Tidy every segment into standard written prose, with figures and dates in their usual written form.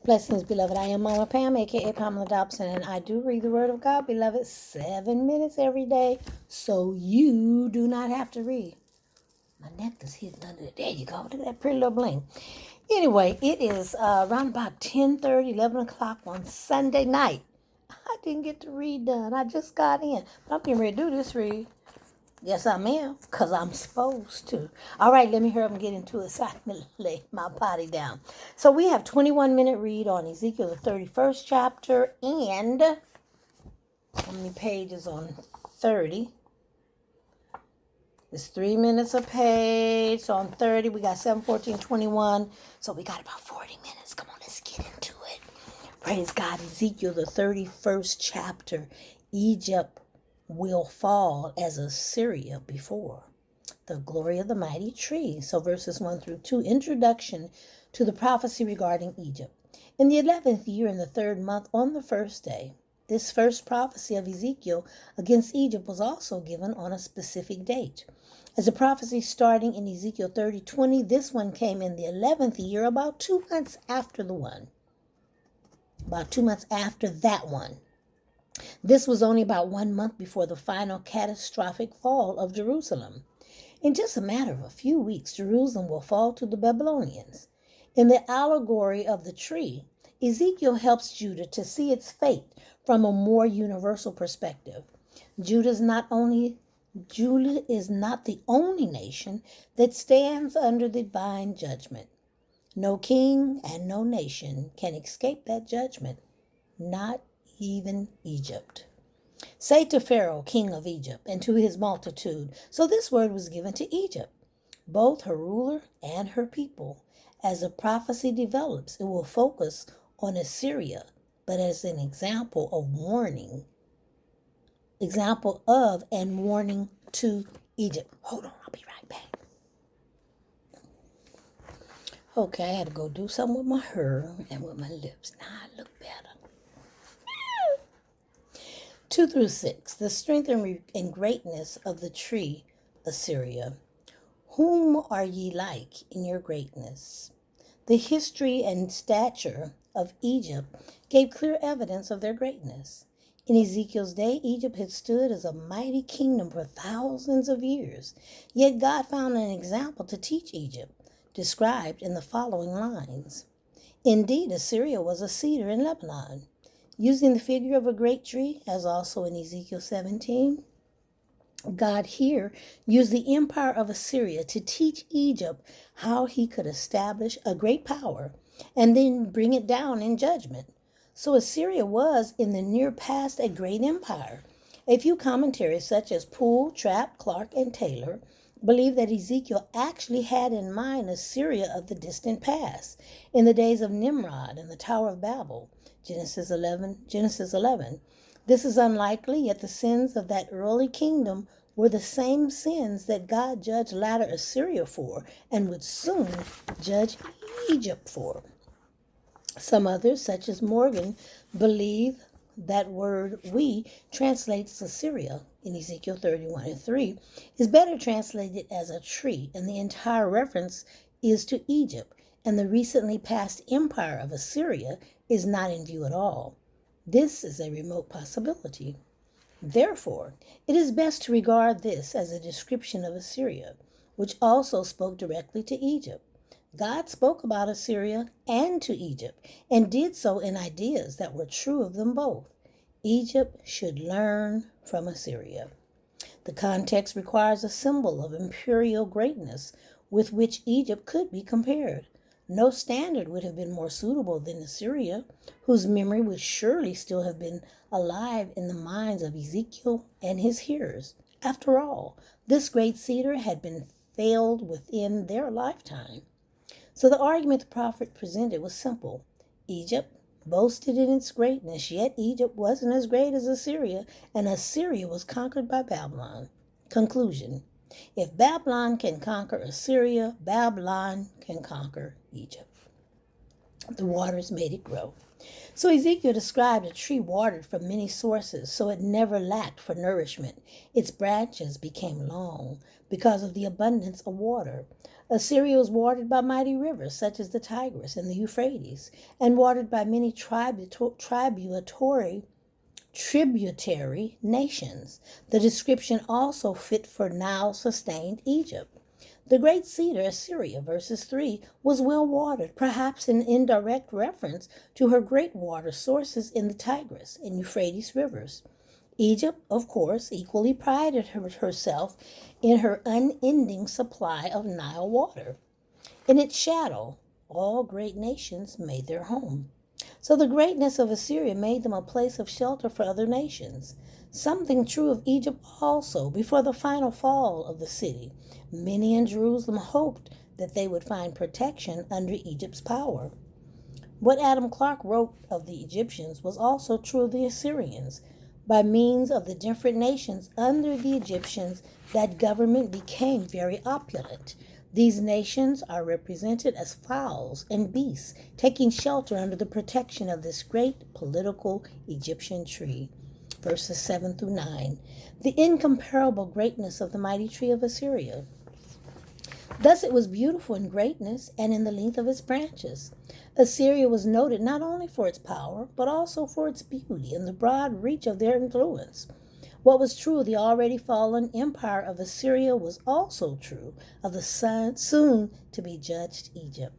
Blessings, beloved. I am Mama Pam, aka Pamela Dobson, and I do read the Word of God, beloved, 7 minutes every day, so you do not have to read. My necklace hidden under it. There you go. Look at that pretty little bling. Anyway, it is around about 10:30, 11 o'clock on Sunday night. I didn't get to read done. I just got in. But I'm getting ready to do this read. Yes, I am, because I'm supposed to. All right, let me hurry up and get into it so I can lay my body down. So we have 21-minute read on Ezekiel, the 31st chapter, and how many pages on 30? It's 3 minutes a page. So on 30, we got 7, 14, 21. So we got about 40 minutes. Come on, let's get into it. Praise God. Ezekiel, the 31st chapter. Egypt will fall as Assyria before. The glory of the mighty tree. So verses 1 through 2, introduction to the prophecy regarding Egypt. In the 11th year, in the 3rd month, on the 1st day, this first prophecy of Ezekiel against Egypt was also given on a specific date. As a prophecy starting in Ezekiel 30:20, this one came in the 11th year, about 2 months after the one. About 2 months after that one. This was only about 1 month before the final catastrophic fall of Jerusalem. In just a matter of a few weeks, Jerusalem will fall to the Babylonians. In the allegory of the tree, Ezekiel helps Judah to see its fate from a more universal perspective. Judah is not the only nation that stands under divine judgment. No king and no nation can escape that judgment, not even Egypt. Say to Pharaoh, king of Egypt, and to his multitude. So this word was given to Egypt, both her ruler and her people. As the prophecy develops, it will focus on Assyria, but as an example of and warning to Egypt. Hold on, I'll be right back. Okay, I had to go do something with my hair and with my lips. Now I look better. 2 through 6, the strength and greatness of the tree, Assyria. Whom are ye like in your greatness? The history and stature of Egypt gave clear evidence of their greatness. In Ezekiel's day, Egypt had stood as a mighty kingdom for thousands of years. Yet God found an example to teach Egypt, described in the following lines. Indeed, Assyria was a cedar in Lebanon. Using the figure of a great tree, as also in Ezekiel 17, God here used the empire of Assyria to teach Egypt how he could establish a great power and then bring it down in judgment. So Assyria was in the near past a great empire. A few commentaries such as Poole, Trapp, Clark, and Taylor believe that Ezekiel actually had in mind Assyria of the distant past, in the days of Nimrod and the Tower of Babel, Genesis 11. This is unlikely, yet the sins of that early kingdom were the same sins that God judged latter Assyria for and would soon judge Egypt for. Some others, such as Morgan, believe that word we translates Assyria in Ezekiel 31:3 is better translated as a tree, and the entire reference is to Egypt, and the recently past empire of Assyria is not in view at all. This is a remote possibility. Therefore, it is best to regard this as a description of Assyria, which also spoke directly to Egypt. God spoke about Assyria and to Egypt, and did so in ideas that were true of them both. Egypt should learn from Assyria. The context requires a symbol of imperial greatness with which Egypt could be compared. No standard would have been more suitable than Assyria, whose memory would surely still have been alive in the minds of Ezekiel and his hearers. After all, this great cedar had been felled within their lifetime. So the argument the prophet presented was simple. Egypt boasted in its greatness, yet Egypt wasn't as great as Assyria, and Assyria was conquered by Babylon. Conclusion. If Babylon can conquer Assyria, Babylon can conquer Egypt. The waters made it grow. So Ezekiel described a tree watered from many sources, so it never lacked for nourishment. Its branches became long because of the abundance of water. Assyria was watered by mighty rivers such as the Tigris and the Euphrates, and watered by many tributary nations. The description also fit for Nile-sustained Egypt. The great cedar, Assyria, verses 3, was well watered, perhaps in indirect reference to her great water sources in the Tigris and Euphrates rivers. Egypt, of course, equally prided herself in her unending supply of Nile water. In its shadow, all great nations made their home. So the greatness of Assyria made them a place of shelter for other nations. Something true of Egypt also. Before the final fall of the city, many in Jerusalem hoped that they would find protection under Egypt's power. What Adam Clarke wrote of the Egyptians was also true of the Assyrians. By means of the different nations under the Egyptians, that government became very opulent. These nations are represented as fowls and beasts, taking shelter under the protection of this great political Egyptian tree. Verses 7 through 9. The incomparable greatness of the mighty tree of Assyria. Thus it was beautiful in greatness and in the length of its branches. Assyria was noted not only for its power, but also for its beauty and the broad reach of their influence. What was true of the already fallen empire of Assyria was also true of the soon-to-be judged Egypt.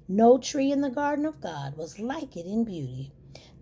No tree in the garden of God was like it in beauty.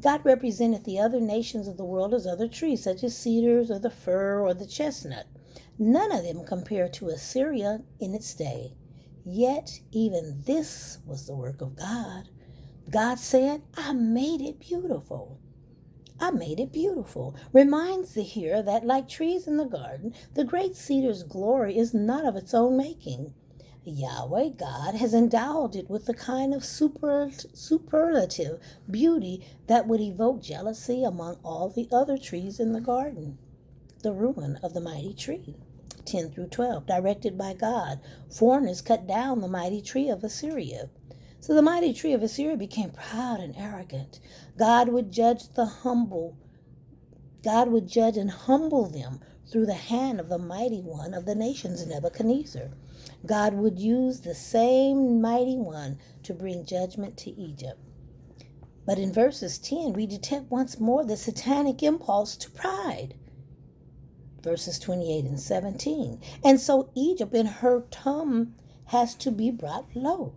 God represented the other nations of the world as other trees, such as cedars or the fir or the chestnut. None of them compared to Assyria in its day. Yet even this was the work of God. God said, I made it beautiful. I made it beautiful. Reminds the hearer that, like trees in the garden, the great cedar's glory is not of its own making. Yahweh God has endowed it with the kind of superlative beauty that would evoke jealousy among all the other trees in the garden. The ruin of the mighty tree. 10 through 12, directed by God, foreigners cut down the mighty tree of Assyria. So the mighty tree of Assyria became proud and arrogant. God would judge and humble them through the hand of the mighty one of the nations, Nebuchadnezzar. God would use the same mighty one to bring judgment to Egypt. But in verses 10, we detect once more the satanic impulse to pride. Verses 28 and 17. And so Egypt in her turn has to be brought low.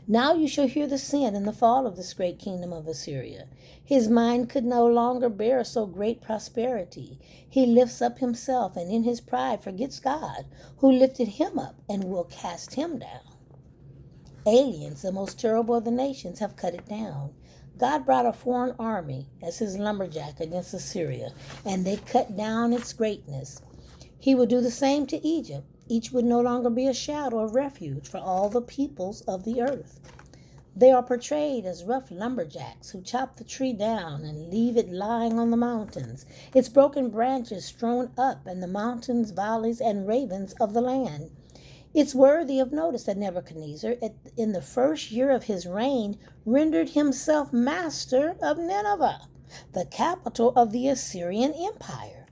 Now you shall hear the sin and the fall of this great kingdom of Assyria. His mind could no longer bear so great prosperity. He lifts up himself and in his pride forgets God, who lifted him up and will cast him down. Aliens, the most terrible of the nations, have cut it down. God brought a foreign army as his lumberjack against Assyria, and they cut down its greatness. He would do the same to Egypt. Each would no longer be a shadow of refuge for all the peoples of the earth. They are portrayed as rough lumberjacks who chop the tree down and leave it lying on the mountains, its broken branches strewn up in the mountains, valleys, and ravines of the land. It's worthy of notice that Nebuchadnezzar, in the first year of his reign, rendered himself master of Nineveh, the capital of the Assyrian Empire.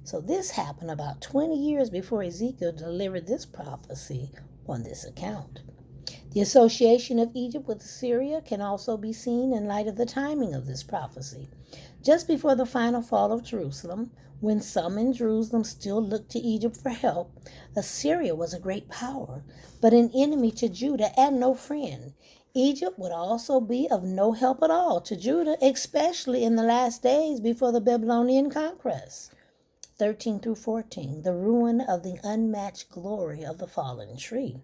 So this happened about 20 years before Ezekiel delivered this prophecy on this account. The association of Egypt with Assyria can also be seen in light of the timing of this prophecy. Just before the final fall of Jerusalem, when some in Jerusalem still looked to Egypt for help, Assyria was a great power, but an enemy to Judah and no friend. Egypt would also be of no help at all to Judah, especially in the last days before the Babylonian conquest. 13 through 14, the ruin of the unmatched glory of the fallen tree.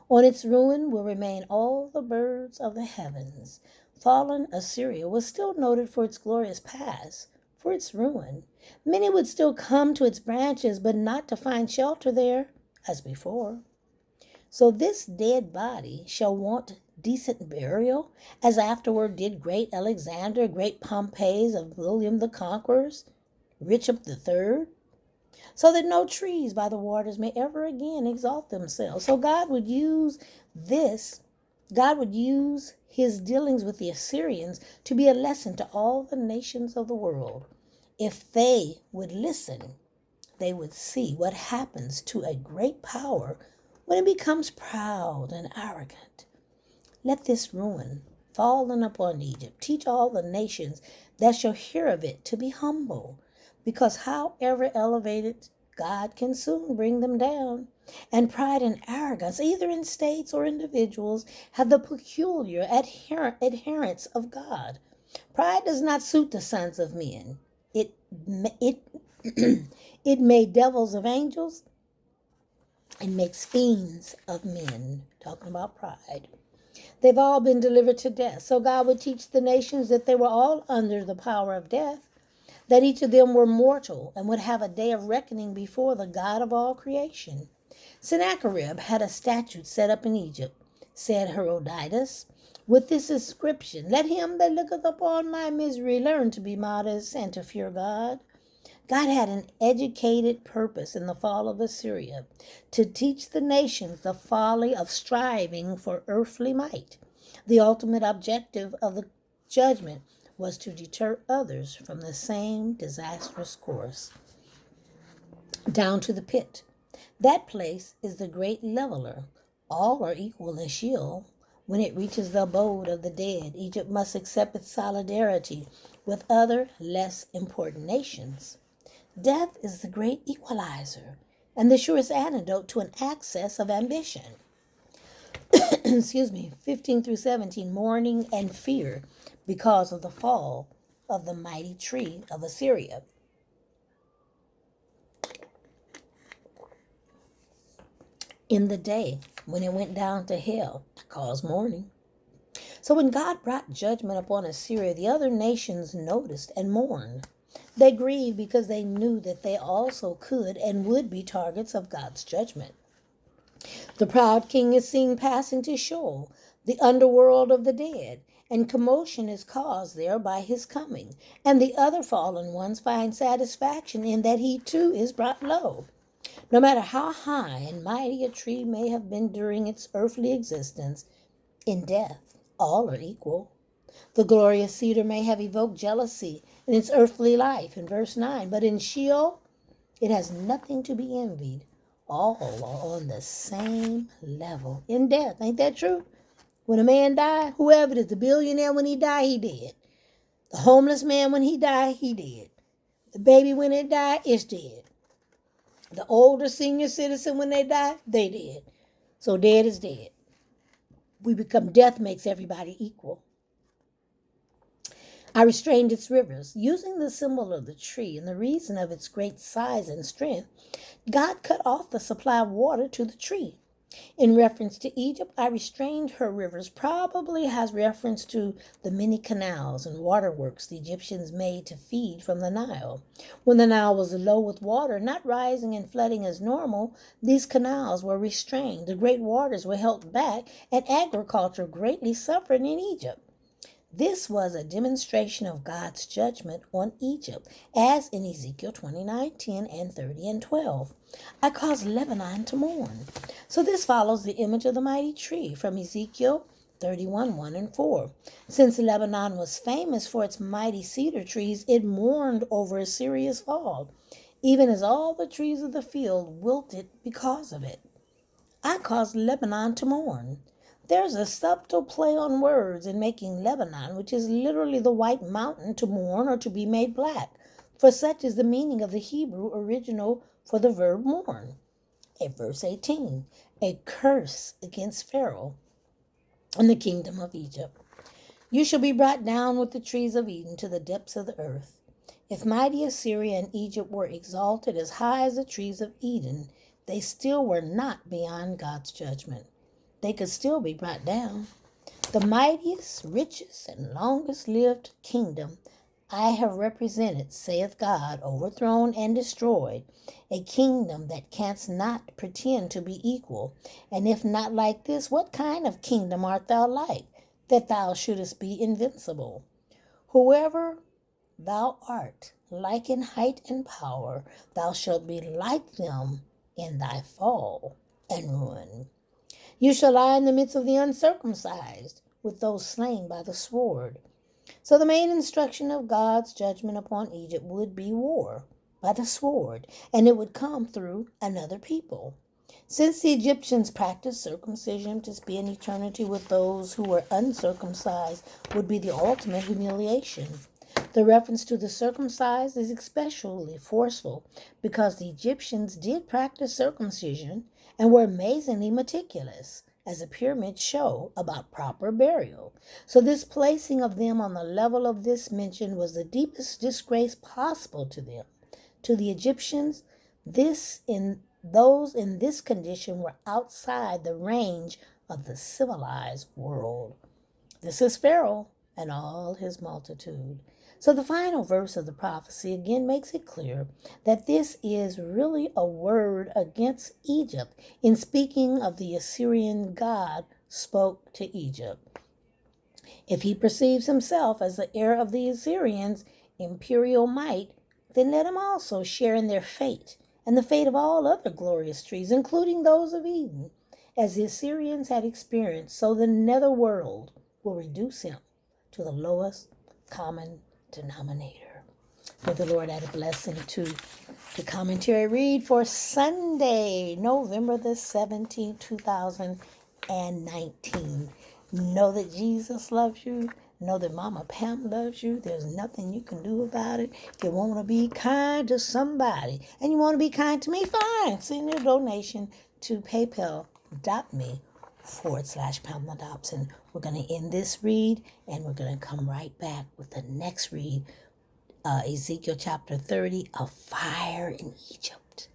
On its ruin will remain all the birds of the heavens. Fallen Assyria was still noted for its glorious past, for its ruin. Many would still come to its branches, but not to find shelter there, as before. So this dead body shall want decent burial, as afterward did great Alexander, great Pompey's of William the Conqueror's, Richard III, so that no trees by the waters may ever again exalt themselves. So God would use his dealings with the Assyrians to be a lesson to all the nations of the world. If they would listen, they would see what happens to a great power when it becomes proud and arrogant. Let this ruin fallen upon Egypt teach all the nations that shall hear of it to be humble, because however elevated, God can soon bring them down. And pride and arrogance, either in states or individuals, have the peculiar adherents of God. Pride does not suit the sons of men. It it made devils of angels and makes fiends of men. Talking about pride. They've all been delivered to death. So God would teach the nations that they were all under the power of death, that each of them were mortal and would have a day of reckoning before the God of all creation. Sennacherib had a statute set up in Egypt, said Herodotus, with this inscription, "Let him that looketh upon my misery learn to be modest and to fear God." God had an educated purpose in the fall of Assyria to teach the nations the folly of striving for earthly might. The ultimate objective of the judgment was to deter others from the same disastrous course. Down to the pit. That place is the great leveler. All are equal in Sheol. When it reaches the abode of the dead, Egypt must accept its solidarity with other less important nations. Death is the great equalizer and the surest antidote to an excess of ambition. 15 through 17, mourning and fear because of the fall of the mighty tree of Assyria. In the day when it went down to hell, it caused mourning. So when God brought judgment upon Assyria, the other nations noticed and mourned. They grieved because they knew that they also could and would be targets of God's judgment. The proud king is seen passing to Sheol, the underworld of the dead, and commotion is caused there by his coming. And the other fallen ones find satisfaction in that he too is brought low. No matter how high and mighty a tree may have been during its earthly existence, in death all are equal. The glorious cedar may have evoked jealousy in its earthly life in verse 9, but in Sheol it has nothing to be envied. All are on the same level in death. Ain't that true? When a man died, whoever it is, the billionaire when he died, he dead. The homeless man when he died, he dead. The baby when it died, it's dead. The older senior citizen when they die, they dead. So dead is dead. Death makes everybody equal. I restrained its rivers. Using the symbol of the tree and the reason of its great size and strength, God cut off the supply of water to the tree. In reference to Egypt, I restrained her rivers probably has reference to the many canals and waterworks the Egyptians made to feed from the Nile. When the Nile was low with water, not rising and flooding as normal, these canals were restrained. The great waters were held back, and agriculture greatly suffered in Egypt. This was a demonstration of God's judgment on Egypt, as in Ezekiel 29:10 and 30 and 12. I caused Lebanon to mourn. So this follows the image of the mighty tree from Ezekiel 31:1 and 4. Since Lebanon was famous for its mighty cedar trees, it mourned over Assyria's fall, even as all the trees of the field wilted because of it. I caused Lebanon to mourn. There's a subtle play on words in making Lebanon, which is literally the white mountain, to mourn or to be made black, for such is the meaning of the Hebrew original for the verb mourn. At verse 18, a curse against Pharaoh and the kingdom of Egypt. You shall be brought down with the trees of Eden to the depths of the earth. If mighty Assyria and Egypt were exalted as high as the trees of Eden, they still were not beyond God's judgment. They could still be brought down. The mightiest, richest, and longest lived kingdom I have represented, saith God, overthrown and destroyed, a kingdom that canst not pretend to be equal. And if not like this, what kind of kingdom art thou like, that thou shouldest be invincible? Whoever thou art, like in height and power, thou shalt be like them in thy fall and ruin. You shall lie in the midst of the uncircumcised, with those slain by the sword. So the main instruction of God's judgment upon Egypt would be war by the sword, and it would come through another people. Since the Egyptians practiced circumcision, to spend eternity with those who were uncircumcised would be the ultimate humiliation. The reference to the circumcised is especially forceful because the Egyptians did practice circumcision and were amazingly meticulous, as the pyramids show, about proper burial. So this placing of them on the level of this mention was the deepest disgrace possible to them. To the Egyptians, those in this condition were outside the range of the civilized world. This is Pharaoh and all his multitude. So the final verse of the prophecy again makes it clear that this is really a word against Egypt in speaking of the Assyrian God spoke to Egypt. If he perceives himself as the heir of the Assyrians' imperial might, then let him also share in their fate and the fate of all other glorious trees, including those of Eden. As the Assyrians had experienced, so the netherworld will reduce him to the lowest common denominator. May the Lord add a blessing to the commentary read for Sunday, November the 17th, 2019. Know that Jesus loves you. Know that Mama Pam loves you. There's nothing you can do about it. If you want to be kind to somebody and you want to be kind to me, fine. Send your donation to paypal.me/Pamela Dobson. We're going to end this read and we're going to come right back with the next read, Ezekiel chapter 30, a fire in Egypt.